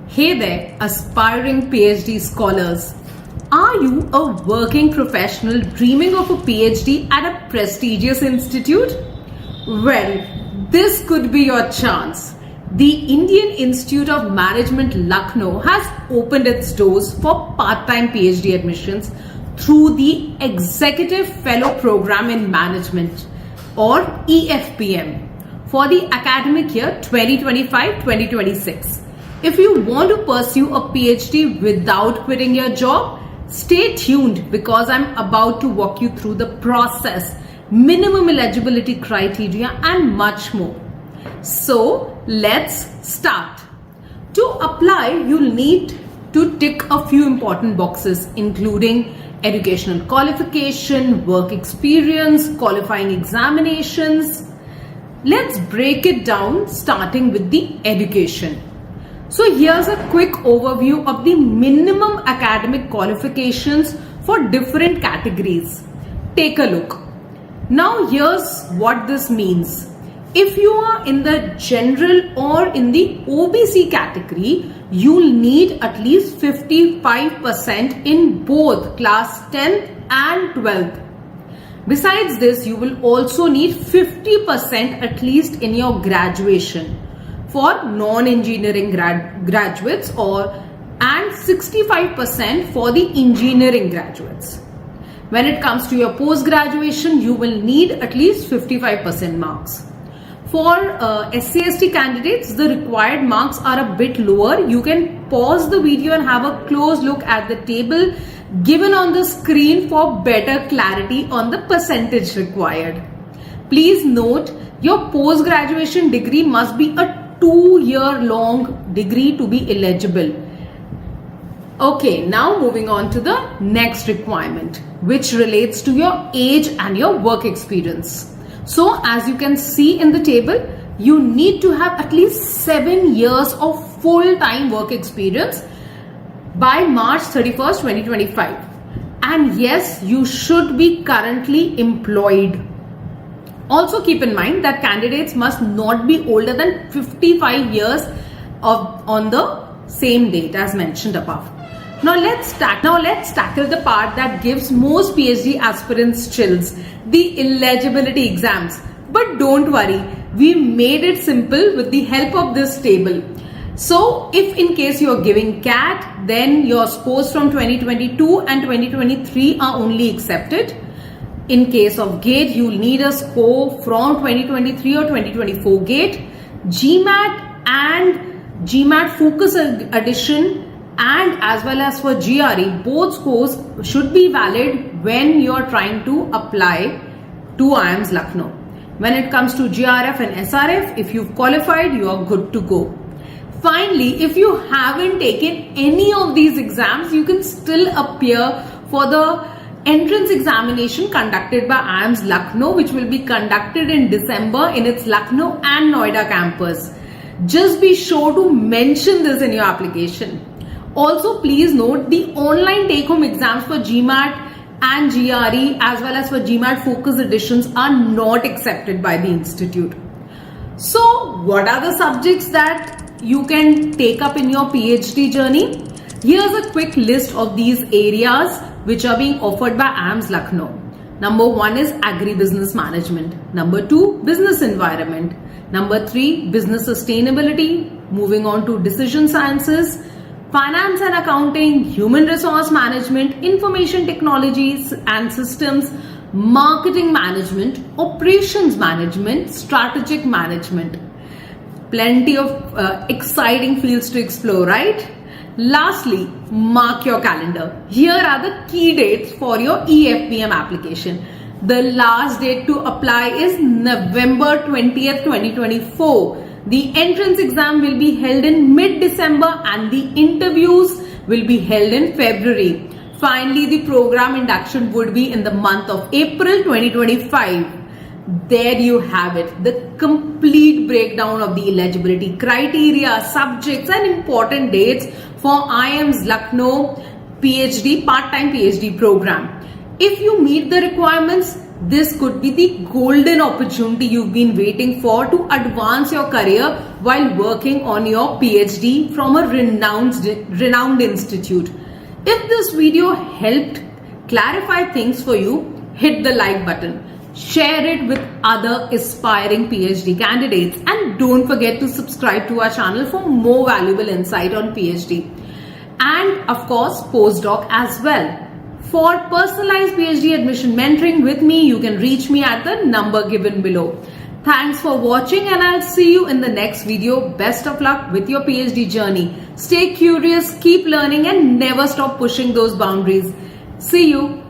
Hey there, aspiring PhD scholars. Are you a working professional dreaming of a PhD at a prestigious institute? Well, this could be your chance. The Indian Institute of Management Lucknow has opened its doors for part-time PhD admissions through the Executive Fellow Program in Management or EFPM for the academic year 2025-2026. If you want to pursue a PhD without quitting your job, stay tuned because I'm about to walk you through the process, minimum eligibility criteria and much more. So let's start. To apply, you'll need to tick a few important boxes including educational qualification, work experience, qualifying examinations. Let's break it down starting with the education. So here's a quick overview of the minimum academic qualifications for different categories. Take a look. Now here's what this means. If you are in the general or in the OBC category, you'll need at least 55% in both class 10th and 12th. Besides this, you will also need 50% at least in your graduation for non-engineering graduates and 65% for the engineering graduates. When it comes to your post-graduation, you will need at least 55% marks. For SC/ST candidates, the required marks are a bit lower. You can pause the video and have a close look at the table given on the screen for better clarity on the percentage required. Please note, your post-graduation degree must be a 2-year-long degree to be eligible. Okay, now moving on to the next requirement, which relates to your age and your work experience. So as you can see in the table, you need to have at least 7 years of full-time work experience by March 31st, 2025. And yes, you should be currently employed. Also keep in mind that candidates must not be older than 55 years on the same date as mentioned above. Now let's tackle the part that gives most PhD aspirants chills, the eligibility exams. But don't worry, we made it simple with the help of this table. So if in case you're giving CAT, then your scores from 2022 and 2023 are only accepted. In case of GATE, you'll need a score from 2023 or 2024 GATE, GMAT and GMAT Focus Edition, and as well as for GRE, both scores should be valid when you're trying to apply to IIM's Lucknow. When it comes to GRF and SRF, if you've qualified, you are good to go. Finally, if you haven't taken any of these exams, you can still appear for the entrance examination conducted by IIM's Lucknow, which will be conducted in December in its Lucknow and Noida campus. Just be sure to mention this in your application. Also, please note the online take-home exams for GMAT and GRE as well as for GMAT Focus Editions are not accepted by the institute. So, what are the subjects that you can take up in your PhD journey? Here's a quick list of these areas which are being offered by IIM's Lucknow. Number 1 is agribusiness management. Number 2, business environment. Number 3, business sustainability. Moving on to decision sciences, finance and accounting, human resource management, information technologies and systems, marketing management, operations management, strategic management. Plenty of exciting fields to explore, right? Lastly, mark your calendar. Here are the key dates for your EFPM application. The last date to apply is November 20th, 2024. The entrance exam will be held in mid-December and the interviews will be held in February. Finally, the program induction would be in the month of April 2025. There you have it, the complete breakdown of the eligibility criteria, subjects and important dates for IIM's Lucknow PhD part-time PhD program. If you meet the requirements, this could be the golden opportunity you've been waiting for to advance your career while working on your PhD from a renowned institute. If this video helped clarify things for you, hit the like button. Share it with other aspiring PhD candidates, and don't forget to subscribe to our channel for more valuable insight on PhD. And of course, postdoc as well. For personalized PhD admission mentoring with me, you can reach me at the number given below. Thanks for watching, and I'll see you in the next video. Best of luck with your PhD journey. Stay curious, keep learning, and never stop pushing those boundaries. See you.